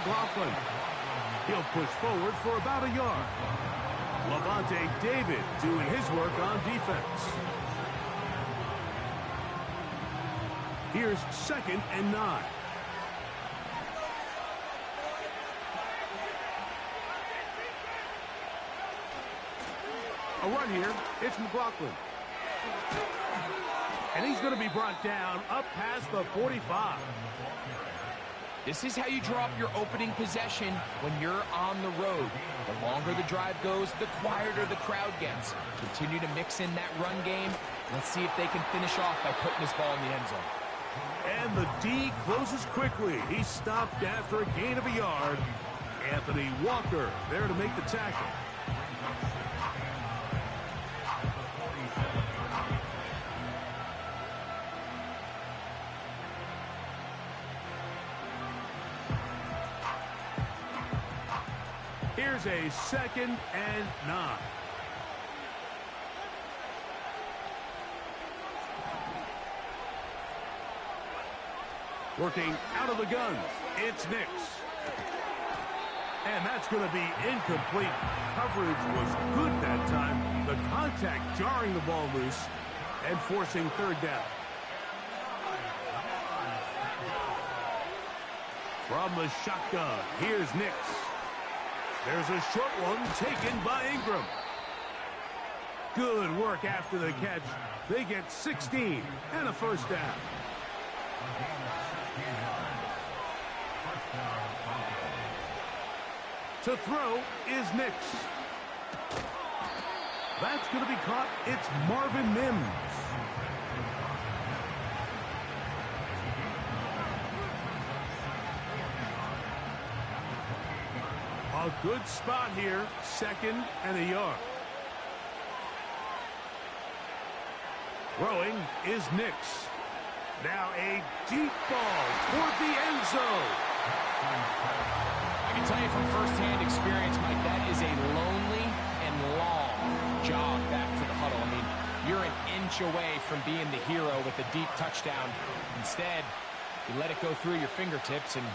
McLaughlin. He'll push forward for about a yard. Levante David doing his work on defense. Here's 2nd and 9. A run here. It's McLaughlin. And he's going to be brought down up past the 45. This is how you draw up your opening possession when you're on the road. The longer the drive goes, the quieter the crowd gets. Continue to mix in that run game. Let's see if they can finish off by putting this ball in the end zone. And the D closes quickly. He's stopped after a gain of a yard. Anthony Walker there to make the tackle. Here's a 2nd and 9. Working out of the gun, it's Nix. And that's going to be incomplete. Coverage was good that time. The contact jarring the ball loose and forcing 3rd down. From the shotgun, here's Nix. There's a short one taken by Ingram. Good work after the catch. They get 16 and a 1st down. To throw is Nix. That's going to be caught. It's Marvin Mims. A good spot here, 2nd and a yard. Throwing is Nix. Now a deep ball toward the end zone. I can tell you from firsthand experience, Mike, that is a lonely and long jog back to the huddle. I mean, you're an inch away from being the hero with a deep touchdown. Instead, you let it go through your fingertips, and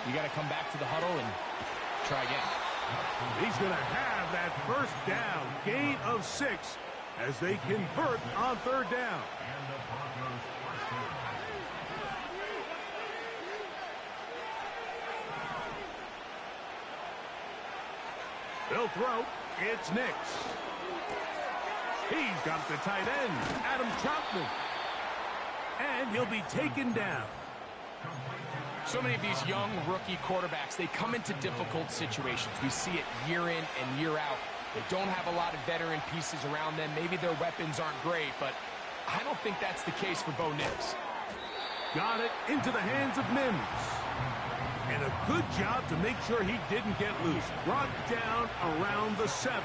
you got to come back to the huddle and try again. He's going to have that 1st down, gain of 6, as they convert on 3rd down. They'll throw. It's Nix. He's got the tight end, Adam Troutman. And he'll be taken down. So many of these young rookie quarterbacks, they come into difficult situations. We see it year in and year out. They don't have a lot of veteran pieces around them. Maybe their weapons aren't great, but I don't think that's the case for Bo Nix. Got it into the hands of Mims. And a good job to make sure he didn't get loose. Brought down around the 7.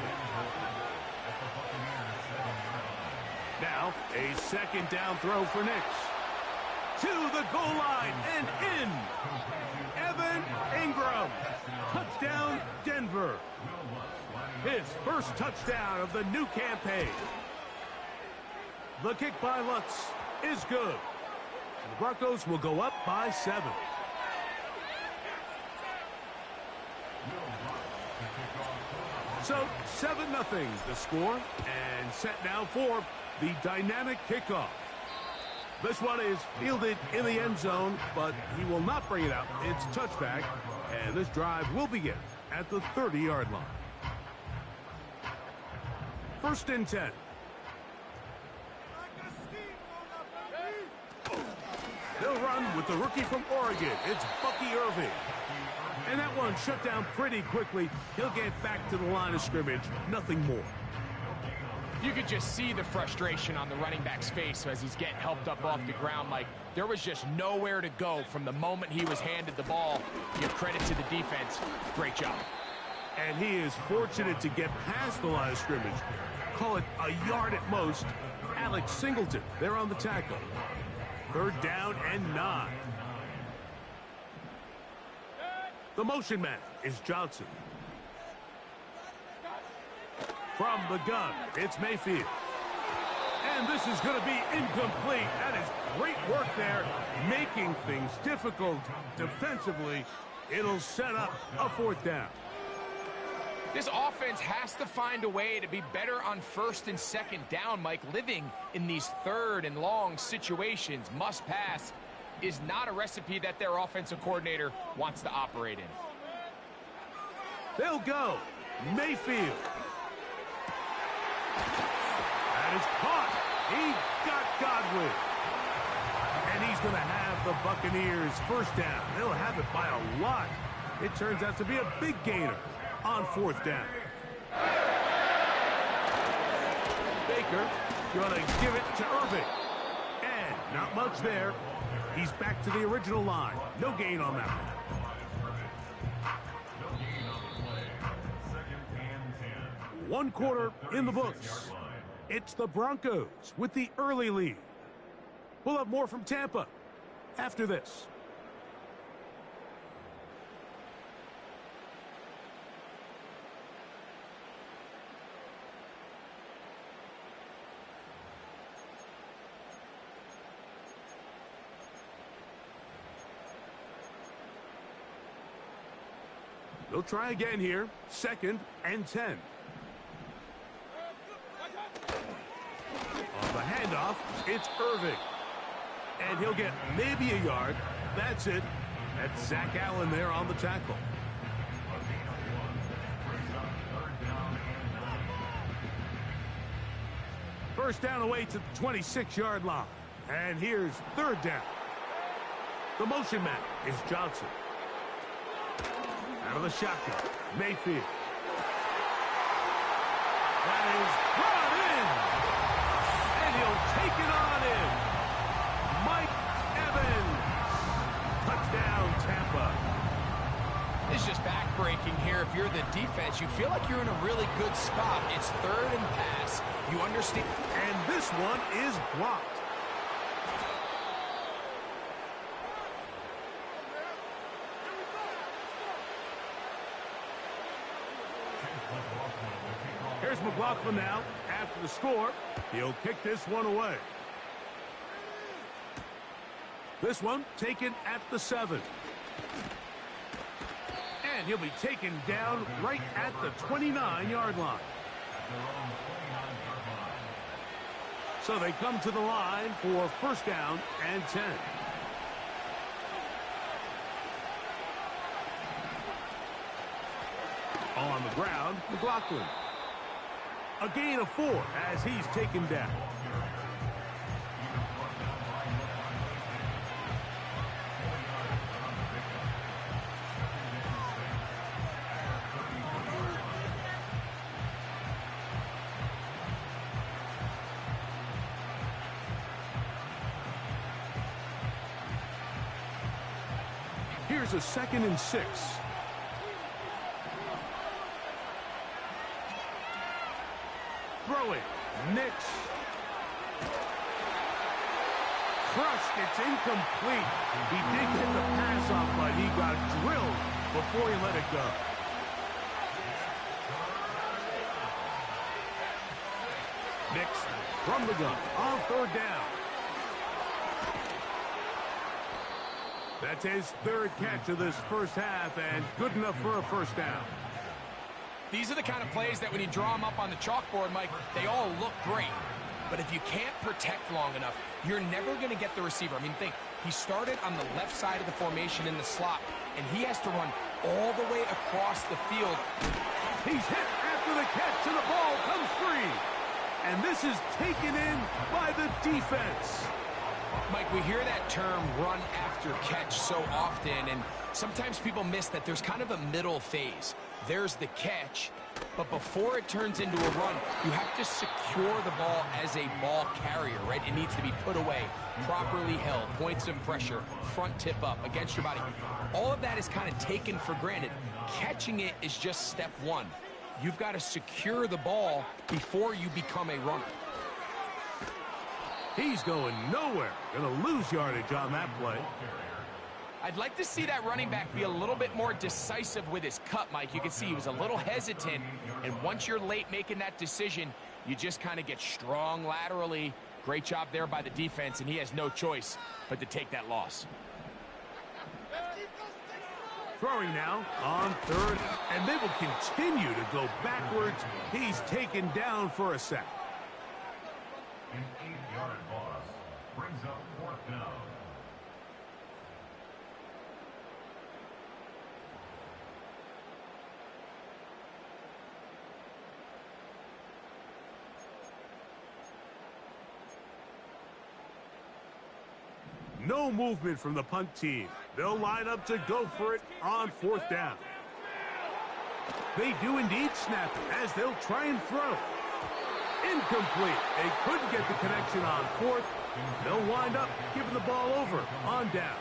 Now, a 2nd down throw for Nix. To the goal line and in. Evan Ingram. Touchdown, Denver. His 1st touchdown of the new campaign. The kick by Lutz is good. And the Broncos will go up by 7. So 7-0 the score, and set now for the dynamic kickoff. This one is fielded in the end zone, but he will not bring it out. It's touchback, and this drive will begin at the 30-yard line. 1st and 10. They'll run with the rookie from Oregon. It's Bucky Irving. And that one shut down pretty quickly. He'll get back to the line of scrimmage. Nothing more. You could just see the frustration on the running back's face as he's getting helped up off the ground. Like, there was just nowhere to go from the moment he was handed the ball. Give credit to the defense. Great job. And he is fortunate to get past the line of scrimmage. Call it a yard at most. Alex Singleton there on the tackle. 3rd down and 9. The motion man is Johnson. From the gun, it's Mayfield. And this is going to be incomplete. That is great work there, making things difficult defensively. It'll set up a 4th down. This offense has to find a way to be better on 1st and 2nd down, Mike. Living in these 3rd and long situations, must pass, is not a recipe that their offensive coordinator wants to operate in. They'll go. Mayfield. That is caught. He got Godwin. And he's going to have the Buccaneers 1st down. They'll have it by a lot. It turns out to be a big gainer on 4th down. Baker going to give it to Irving. And not much there. He's back to the original line. No gain on that one. 1 quarter in the books. It's the Broncos with the early lead. We'll have more from Tampa after this. They'll try again here. 2nd and 10. On the handoff, it's Irving. And he'll get maybe a yard. That's it. That's Zach Allen there on the tackle. First down away to the 26-yard line. And here's 3rd down. The motion man is Johnson. Out of the shotgun, Mayfield. That is brought in. And he'll take it on in. Mike Evans. Touchdown, Tampa. It's just back-breaking here. If you're the defense, you feel like you're in a really good spot. It's 3rd and pass. You understand. And this one is blocked. Here's McLaughlin now. After the score, he'll kick this one away. This one taken at the 7. And he'll be taken down right at the 29-yard line. So they come to the line for 1st down and 10. On the ground, McLaughlin. A gain of 4 as he's taken down. Here's a 2nd and 6. Throwing. Nix. Crushed. It's incomplete. He did get the pass off, but he got drilled before he let it go. Nix from the gun on 3rd down. That's his 3rd catch of this 1st half, and good enough for a 1st down. These are the kind of plays that when you draw them up on the chalkboard, Mike, they all look great. But if you can't protect long enough, you're never going to get the receiver. I mean, think, he started on the left side of the formation in the slot, and he has to run all the way across the field. He's hit after the catch, and the ball comes free. And this is taken in by the defense. Mike, we hear that term run after catch so often, and sometimes people miss that there's kind of a middle phase. There's the catch, but before it turns into a run, you have to secure the ball as a ball carrier, right? It needs to be put away, properly held, points of pressure, front tip up against your body. All of that is kind of taken for granted. Catching it is just step 1. You've got to secure the ball before you become a runner. He's going nowhere. Going to lose yardage on that play. I'd like to see that running back be a little bit more decisive with his cut, Mike. You can see he was a little hesitant, and once you're late making that decision, you just kind of get strong laterally. Great job there by the defense, and he has no choice but to take that loss. Throwing now on third, and they will continue to go backwards. He's taken down for a sack. An 8-yard loss brings up 4th down. No movement from the punt team. They'll line up to go for it on 4th down. They do indeed snap it as they'll try and throw. Incomplete. They couldn't get the connection on 4th. They'll wind up giving the ball over on downs.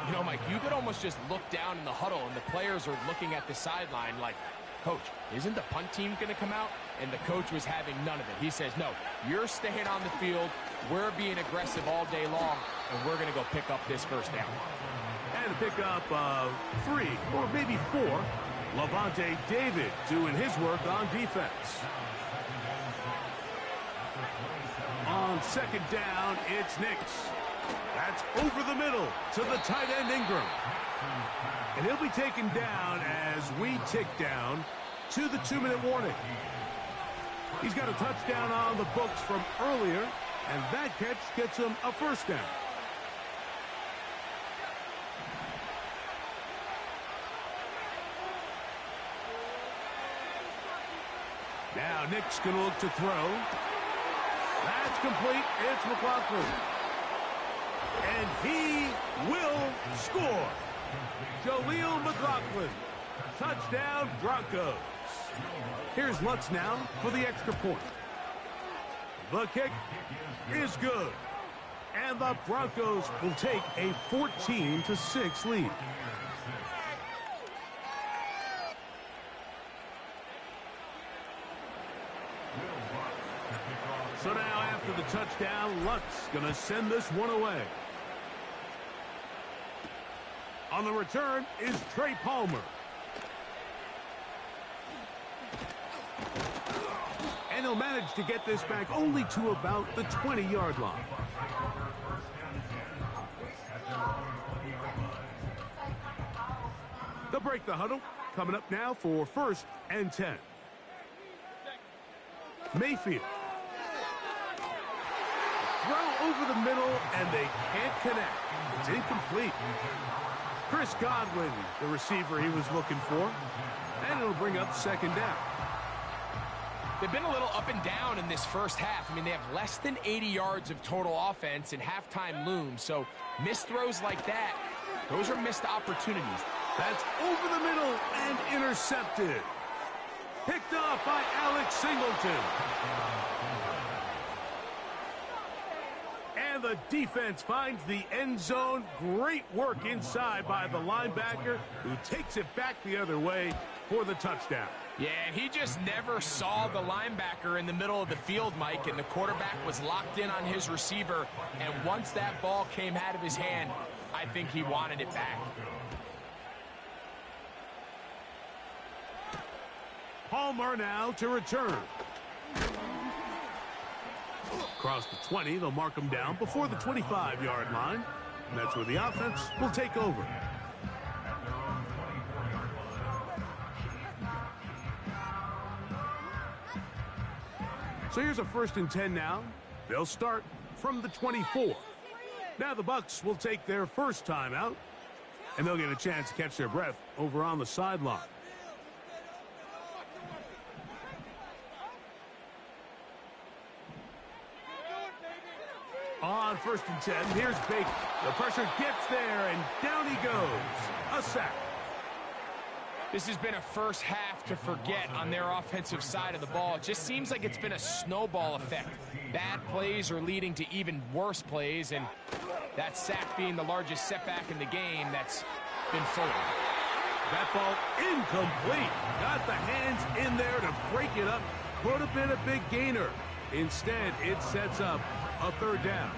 You know, Mike, you could almost just look down in the huddle, and the players are looking at the sideline like, Coach, isn't the punt team going to come out? And the coach was having none of it. He says, no, you're staying on the field. We're being aggressive all day long, and we're going to go pick up this 1st down. And to pick up 3 or maybe 4, Levante David doing his work on defense. On 2nd down, it's Nix. That's over the middle to the tight end Ingram. And he'll be taken down as we tick down to the 2-minute warning. He's got a touchdown on the books from earlier, and that catch gets him a 1st down. Now Nick's going to look to throw. That's complete. It's McLaughlin. And he will score. Jaleel McLaughlin. Touchdown, Broncos. Here's Lutz now for the extra point. The kick is good. And the Broncos will take a 14-6 lead. So now after the touchdown, Lutz going to send this one away. On the return is Trey Palmer. And he'll manage to get this back only to about the 20-yard line. They'll break the huddle. Coming up now for 1st and 10. Mayfield. Throw over the middle, and they can't connect. It's incomplete. Chris Godwin, the receiver he was looking for. And it'll bring up 2nd down. They've been a little up and down in this 1st half. I mean, they have less than 80 yards of total offense, and halftime looms. So missed throws like that, those are missed opportunities. That's over the middle and intercepted. Picked off by Alex Singleton. And the defense finds the end zone. Great work inside by the linebacker, who takes it back the other way for the touchdown. Yeah, and he just never saw the linebacker in the middle of the field, Mike, and the quarterback was locked in on his receiver, and once that ball came out of his hand, I think he wanted it back. Palmer now to return. Across the 20, they'll mark him down before the 25-yard line. And that's where the offense will take over. So here's a 1st and 10 now. They'll start from the 24. Now the Bucs will take their first timeout, and they'll get a chance to catch their breath over on the sideline. On 1st and 10, here's Baker. The pressure gets there, and down he goes. A sack. This has been a 1st half to forget on their offensive side of the ball. It just seems like it's been a snowball effect. Bad plays are leading to even worse plays, and that sack being the largest setback in the game, that's been full. That ball incomplete. Got the hands in there to break it up. Could have been a big gainer. Instead, it sets up a 3rd down.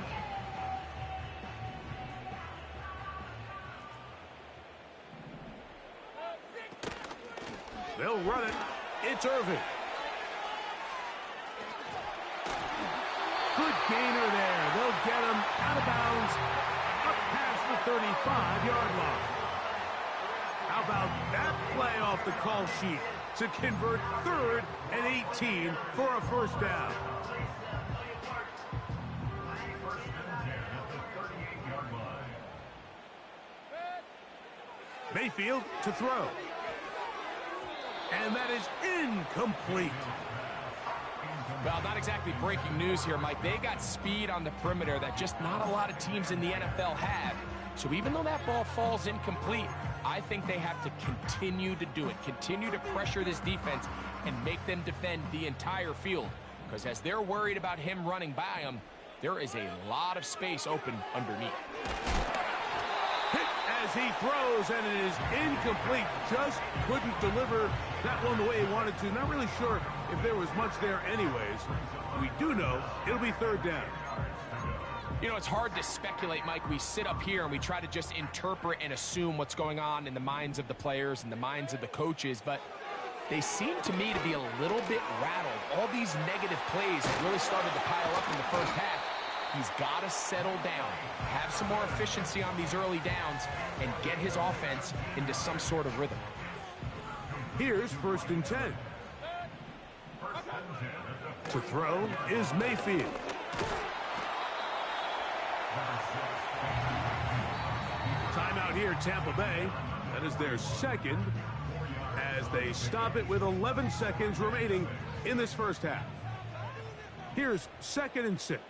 They'll run it. It's Irvin. Good gainer there. They'll get him out of bounds up past the 35-yard line. about that play off the call sheet to convert 3rd and 18 for a first down? Mayfield to throw. And that is incomplete. Well, not exactly breaking news here, Mike. They got speed on the perimeter that just not a lot of teams in the NFL have. So even though that ball falls incomplete, I think they have to continue to do it. Continue to pressure this defense and make them defend the entire field. Because as they're worried about him running by them, there is a lot of space open underneath. Hit as he throws, and it is incomplete. Just couldn't deliver that one the way he wanted to. Not really sure if there was much there anyways. We do know it'll be 3rd down. You know, it's hard to speculate, Mike. We sit up here and we try to just interpret and assume what's going on in the minds of the players and the minds of the coaches, but they seem to me to be a little bit rattled. All these negative plays have really started to pile up in the first half. He's got to settle down, have some more efficiency on these early downs, and get his offense into some sort of rhythm. Here's 1st and 10. To throw is Mayfield. Timeout here, Tampa Bay. That is their 2nd as they stop it with 11 seconds remaining in this first half. Here's 2nd and 6.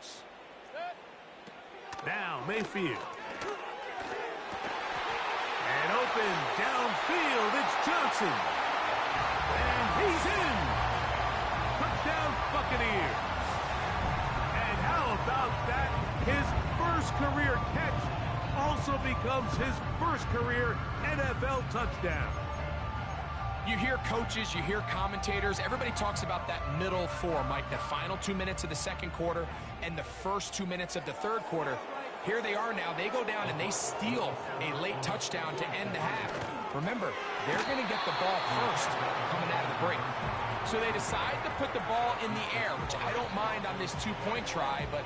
Now Mayfield. And open downfield, it's Johnson. And he's in. Touchdown Buccaneers. And how about that? His first career catch also becomes his first career NFL touchdown. You hear coaches, you hear commentators, everybody talks about that middle 4, Mike, the final 2 minutes of the 2nd quarter and the first 2 minutes of the 3rd quarter. Here they are now. They go down and they steal a late touchdown to end the half. Remember, they're going to get the ball first coming out of the break. So they decide to put the ball in the air, which I don't mind on this 2-point try, but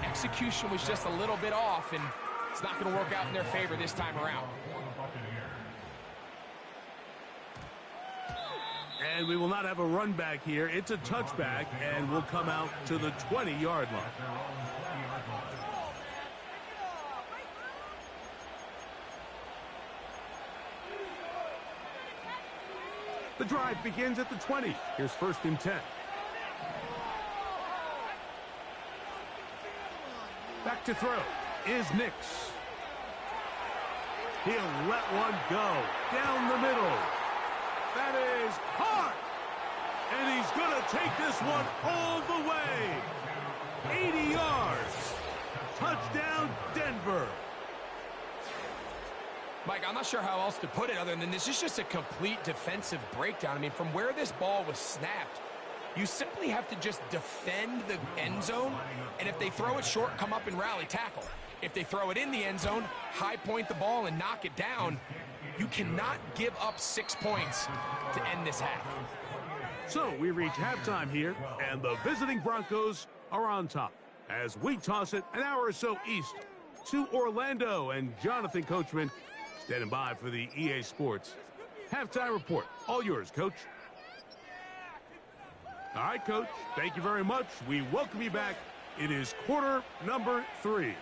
execution was just a little bit off, and it's not going to work out in their favor this time around. And we will not have a run back here. It's a touchback, and will come out to the 20-yard line. The drive begins at the 20. Here's 1st and 10. Back to throw is Nix. He'll let one go down the middle. That is hard. And he's going to take this one all the way. 80 yards. Touchdown, Denver. Mike, I'm not sure how else to put it other than this is just a complete defensive breakdown. I mean, from where this ball was snapped, you simply have to just defend the end zone, and if they throw it short, come up and rally tackle. If they throw it in the end zone, high point the ball and knock it down. You cannot give up 6 points to end this half. So we reach halftime here, and the visiting Broncos are on top as we toss it an hour or so east to Orlando, and Jonathan Coachman standing by for the EA Sports halftime report. All yours, Coach. All right, Coach. Thank you very much. We welcome you back. It is quarter number 3.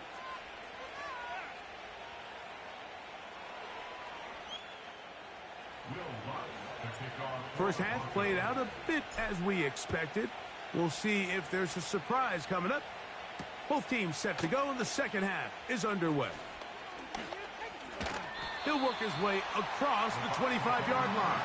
First half played out a bit as we expected. We'll see if there's a surprise coming up. Both teams set to go, and the second half is underway. He'll work his way across the 25-yard line.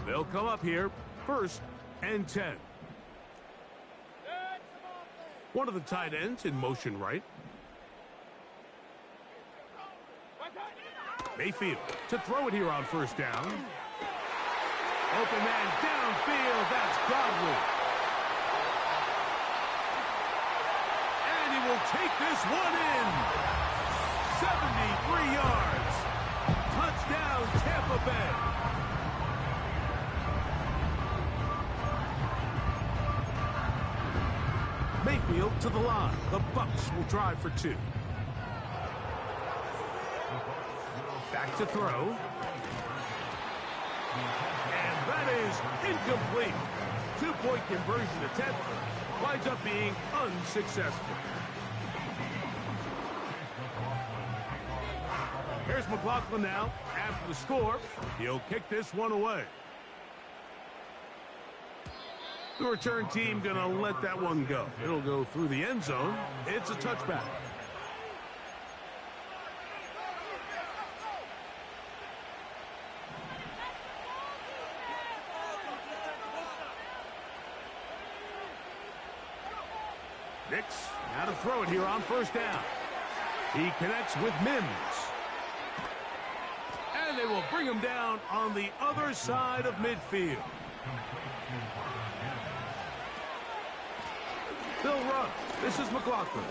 They'll come up here, 1st and 10. One of the tight ends in motion right. Mayfield to throw it here on 1st down. Open man downfield, that's Godwin. And he will take this one in. 73 yards. fed. Mayfield to the line. The Bucs will drive for 2. Back to throw. And that is incomplete. 2-point conversion attempt winds up being unsuccessful. Here's McLaughlin now. After the score, he'll kick this one away. The return team going to let that one go. It'll go through the end zone. It's a touchback. Nix, now to throw it here on first down. He connects with Mims. And they will bring him down on the other side of midfield. They'll run. This is McLaughlin.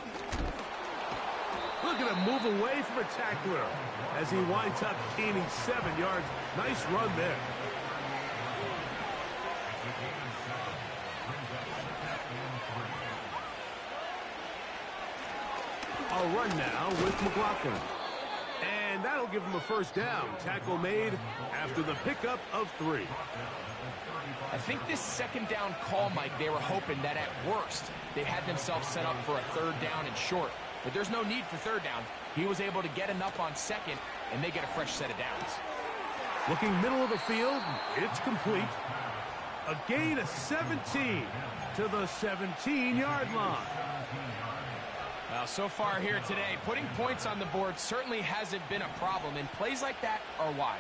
Look at him move away from a tackler as he winds up gaining 7 yards. Nice run there. A run now with McLaughlin. And that'll give him a first down. Tackle made after the pickup of 3. I think this second down call, Mike, they were hoping that at worst they had themselves set up for a 3rd down and short. But there's no need for 3rd down. He was able to get enough on 2nd, and they get a fresh set of downs. Looking middle of the field, it's complete. A gain of 17 to the 17-yard line. Well, so far here today, putting points on the board certainly hasn't been a problem, and plays like that are why.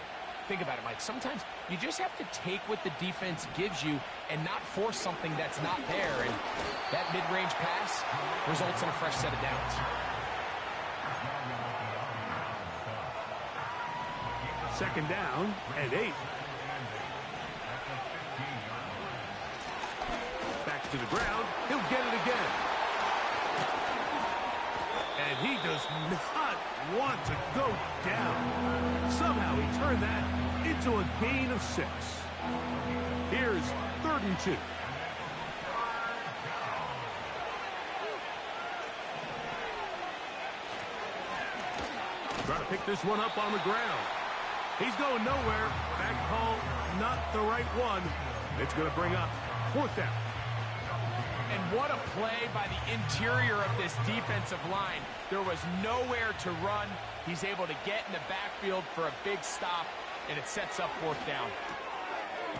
Think about it, Mike. Sometimes you just have to take what the defense gives you and not force something that's not there, and that mid-range pass results in a fresh set of downs. Second down and 8. Back to the ground. He'll get it again. And he does not want to go down. Somehow he turned that into a gain of 6. Here's 3rd and 2. Trying to pick this one up on the ground. He's going nowhere. Back call, not the right one. It's going to bring up 4th down. And what a play by the interior of this defensive line. There was nowhere to run. He's able to get in the backfield for a big stop, and it sets up 4th down.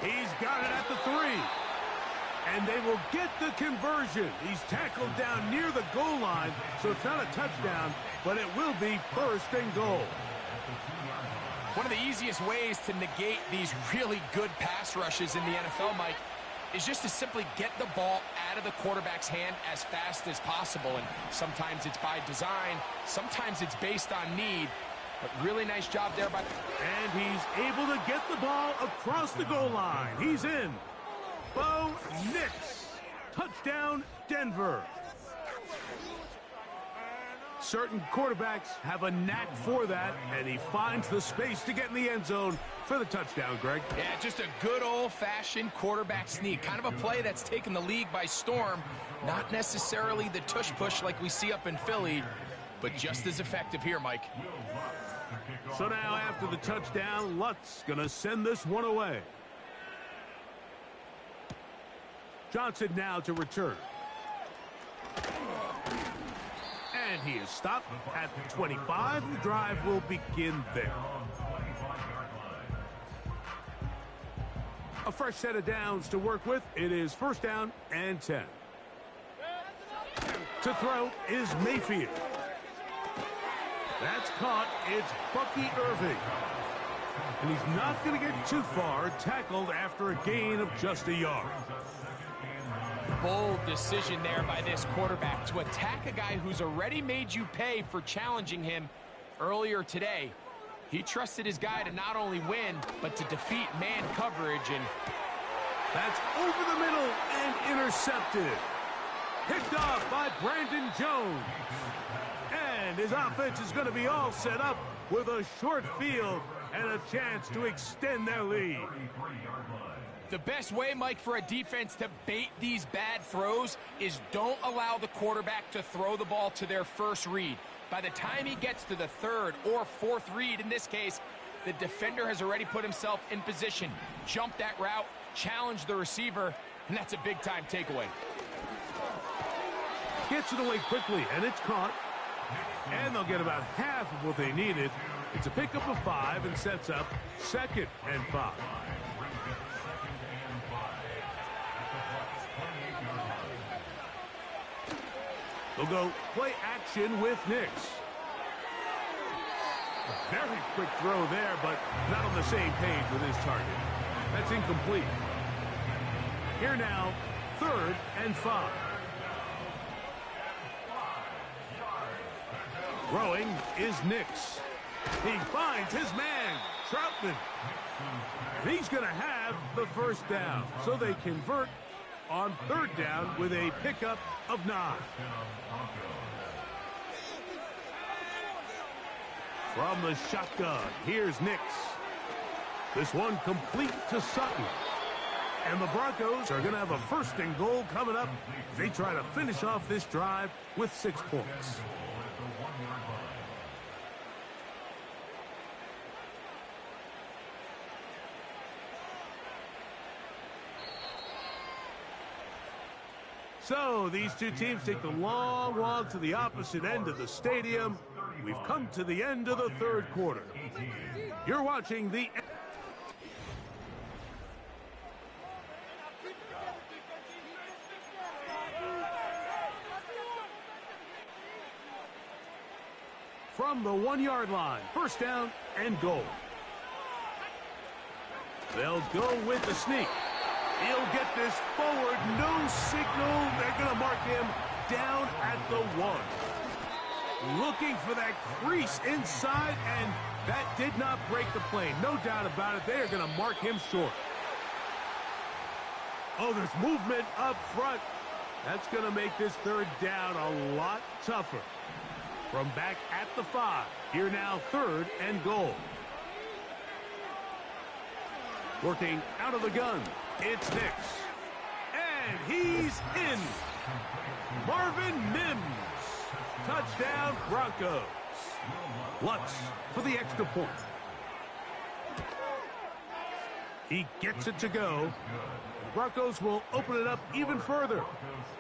He's got it at the 3. And they will get the conversion. He's tackled down near the goal line, so it's not a touchdown, but it will be 1st and goal. One of the easiest ways to negate these really good pass rushes in the NFL, Mike, is just to simply get the ball out of the quarterback's hand as fast as possible. And sometimes it's by design, sometimes it's based on need. But really nice job there by... And he's able to get the ball across the goal line. He's in. Bo Nix. Touchdown, Denver. Certain quarterbacks have a knack for that, and he finds the space to get in the end zone for the touchdown, Greg. Yeah, just a good old-fashioned quarterback sneak. Kind of a play that's taken the league by storm. Not necessarily the tush-push like we see up in Philly, but just as effective here, Mike. So now after the touchdown, Lutz going to send this one away. Johnson now to return. And he is stopped at the 25. The drive will begin there. A fresh set of downs to work with. It is 1st down and 10. To throw is Mayfield. That's caught. It's Bucky Irving. And he's not going to get too far, tackled after a gain of just a yard. Bold decision there by this quarterback to attack a guy who's already made you pay for challenging him earlier today. He trusted his guy to not only win, but to defeat man coverage, and that's over the middle and intercepted. Picked off by Brandon Jones. And And his offense is going to be all set up with a short field and a chance to extend their lead. The best way, Mike, for a defense to bait these bad throws is don't allow the quarterback to throw the ball to their first read. By the time he gets to the third or fourth read, in this case, the defender has already put himself in position, jumped that route, challenged the receiver, and that's a big-time takeaway. Gets it away quickly, and it's caught. And they'll get about half of what they needed. It's a pickup of 5 and sets up 2nd and 5. They'll go play action with Nix. A very quick throw there, but not on the same page with his target. That's incomplete. Here now, 3rd and 5. Throwing is Nix. He finds his man, Troutman. And he's going to have the first down. So they convert on 3rd down with a pickup of 9. From the shotgun, here's Nix. This one complete to Sutton. And the Broncos are going to have a 1st and goal coming up. They try to finish off this drive with 6 points. So these two teams take the long walk to the opposite end of the stadium. We've come to the end of the 3rd quarter. You're watching the... From the 1-yard line, 1st down and goal. They'll go with the sneak. He'll get this forward, no signal. They're going to mark him down at the 1. Looking for that crease inside, and that did not break the plane. No doubt about it, they are going to mark him short. Oh, there's movement up front. That's going to make this 3rd down a lot tougher. From back at the 5, here now 3rd and goal. Working out of the gun, it's Nix. And he's in. Marvin Mims. Touchdown, Broncos. Lutz for the extra point. He gets it to go. The Broncos will open it up even further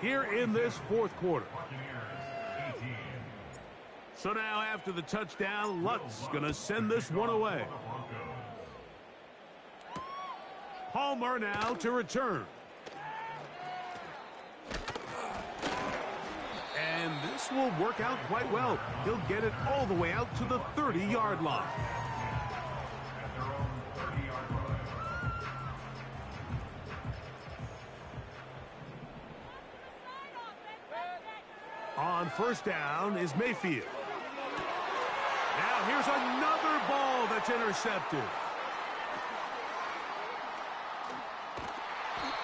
here in this 4th quarter. So now after the touchdown, Lutz going to send this one away. Palmer now to return. And this will work out quite well. He'll get it all the way out to the 30-yard line. On 1st down is Mayfield. Now here's another ball that's intercepted.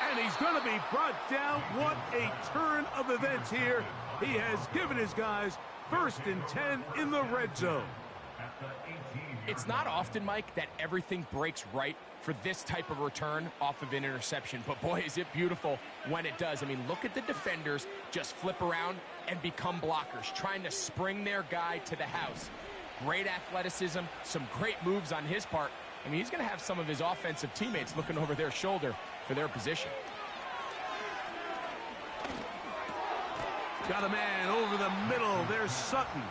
And he's going to be brought down. What a turn of events here. He has given his guys 1st and 10 in the red zone. It's not often, Mike, that everything breaks right for this type of return off of an interception. But, boy, is it beautiful when it does. I mean, look at the defenders just flip around and become blockers, trying to spring their guy to the house. Great athleticism, some great moves on his part. I mean, he's going to have some of his offensive teammates looking over their shoulder for their position. Got a man over the middle. There's Sutton.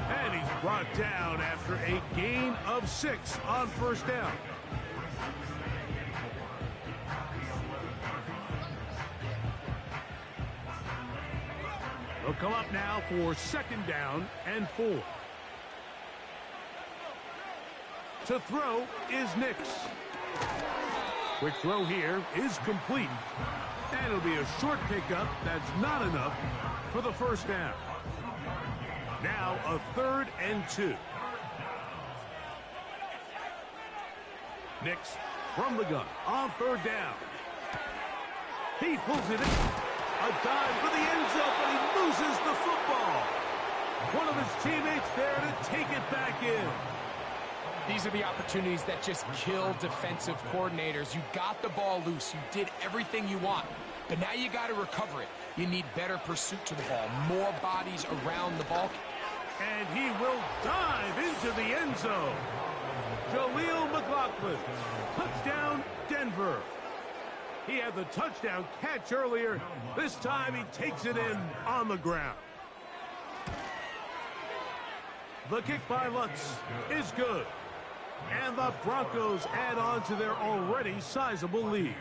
And he's brought down after a gain of 6 on 1st down. They'll come up now for 2nd down and 4. To throw is Nix. Quick throw here is complete. And it'll be a short pickup. That's not enough for the 1st down. Now a 3rd and 2. Nix from the gun on 3rd down. He pulls it in. A dive for the end zone, but he loses the football. One of his teammates there to take it back in. These are the opportunities that just kill defensive coordinators. You got the ball loose. You did everything you want. But now you got to recover it. You need better pursuit to the ball, more bodies around the ball. And he will dive into the end zone. Jaleel McLaughlin, touchdown Denver. He had the touchdown catch earlier. This time he takes it in on the ground. The kick by Lutz is good. And the Broncos add on to their already sizable lead.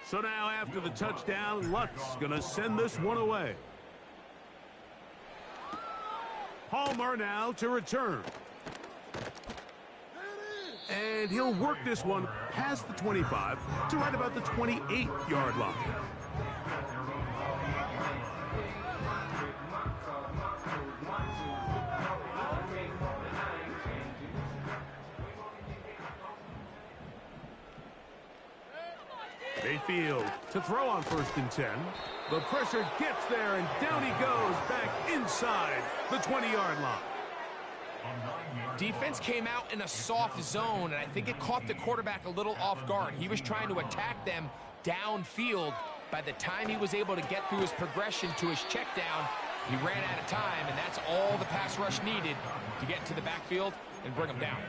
So now after the touchdown, Lutz going to send this one away. Palmer now to return. And he'll work this one past the 25 to right about the 28-yard line. Mayfield to throw on 1st and 10. The pressure gets there, and down he goes back inside the 20-yard line. Defense came out in a soft zone, and I think it caught the quarterback a little off guard. He was trying to attack them downfield. By the time he was able to get through his progression to his check down, he ran out of time, and that's all the pass rush needed to get to the backfield and bring him down.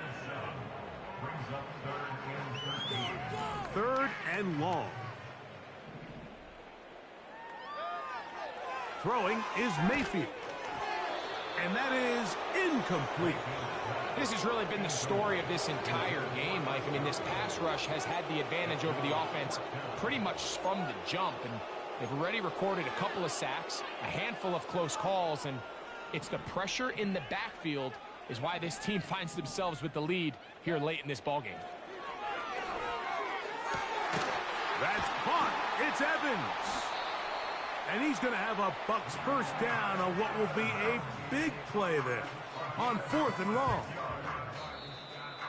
3rd and long. Throwing is Mayfield. And that is incomplete. This has really been the story of this entire game, Mike. I mean, this pass rush has had the advantage over the offense pretty much from the jump. And they've already recorded a couple of sacks, a handful of close calls, and it's the pressure in the backfield is why this team finds themselves with the lead here late in this ballgame. That's caught. It's Evans. And he's going to have a Bucs first down on what will be a big play there on 4th and long.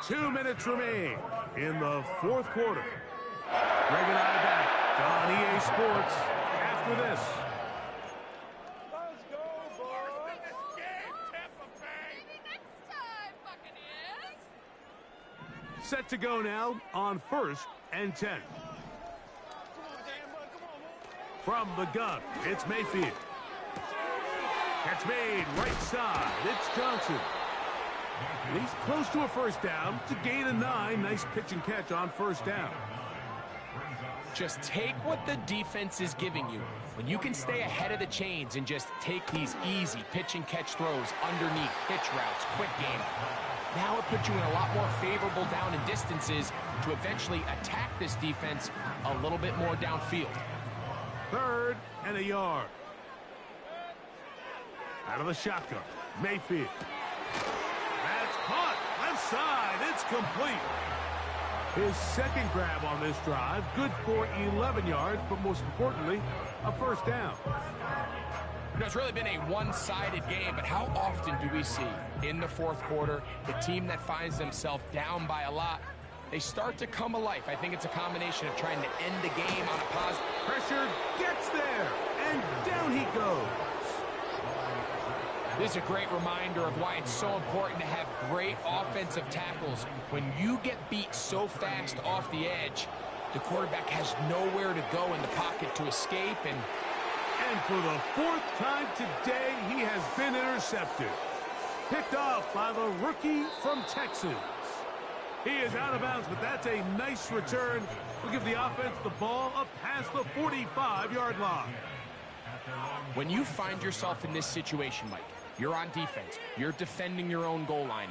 2 minutes remain in the 4th quarter. Greg and I back on EA Sports after this. Let's go, boys. Maybe next time, Buccaneers. Set to go now on 1st and 10. From the gun, it's Mayfield. Catch made right side. It's Johnson. And he's close to a first down to gain a 9. Nice pitch and catch on 1st down. Just take what the defense is giving you. When you can stay ahead of the chains and just take these easy pitch and catch throws underneath, hitch routes, quick game. Now it puts you in a lot more favorable down and distances to eventually attack this defense a little bit more downfield. 3rd and a yard. Out of the shotgun, Mayfield. That's caught. Left side. It's complete. His 2nd grab on this drive. Good for 11 yards, but most importantly, a first down. You know, it's really been a one-sided game, but how often do we see in the 4th quarter the team that finds themselves down by a lot, they start to come alive? I think it's a combination of trying to end the game on a positive. Pressure gets there, and down he goes. This is a great reminder of why it's so important to have great offensive tackles. When you get beat so fast off the edge, the quarterback has nowhere to go in the pocket to escape. And for the 4th time today, he has been intercepted. Picked off by the rookie from Texas. He is out of bounds, but that's a nice return. We'll give the offense the ball up past the 45-yard line. When you find yourself in this situation, Mike, you're on defense, you're defending your own goal line,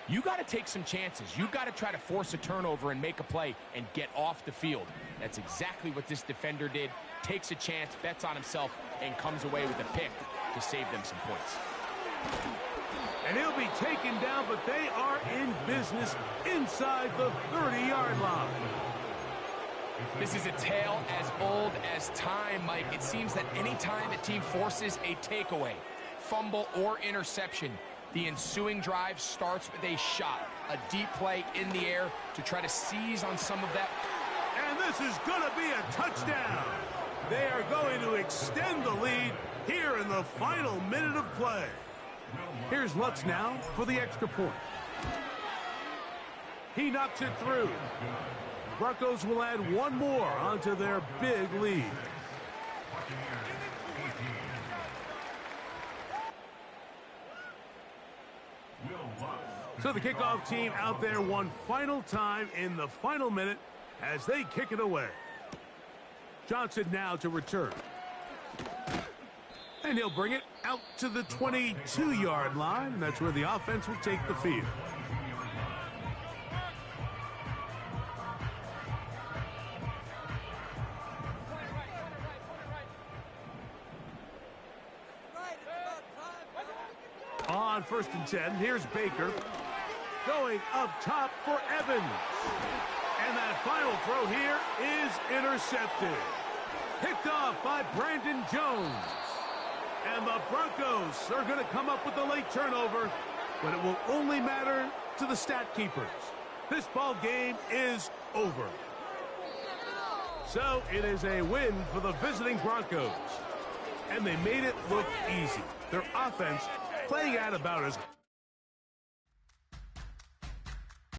you got to take some chances. You got to try to force a turnover and make a play and get off the field. That's exactly what this defender did. Takes a chance, bets on himself, and comes away with a pick to save them some points. And he'll be taken down, but they are in business inside the 30-yard line. This is a tale as old as time, Mike. It seems that any time a team forces a takeaway, fumble, or interception, the ensuing drive starts with a shot, a deep play in the air to try to seize on some of that. And this is going to be a touchdown. They are going to extend the lead here in the final minute of play. Here's Lutz now for the extra point. He knocks it through. Broncos will add one more onto their big lead. So the kickoff team out there one final time in the final minute as they kick it away. Johnson now to return. And he'll bring it out to the 22-yard line, and that's where the offense will take the field. On 1st and 10, here's Baker. Going up top for Evans. And that final throw here is intercepted. Picked off by Brandon Jones. And the Broncos are going to come up with a late turnover, but it will only matter to the stat keepers. This ball game is over. So it is a win for the visiting Broncos. And they made it look easy. Their offense playing at about as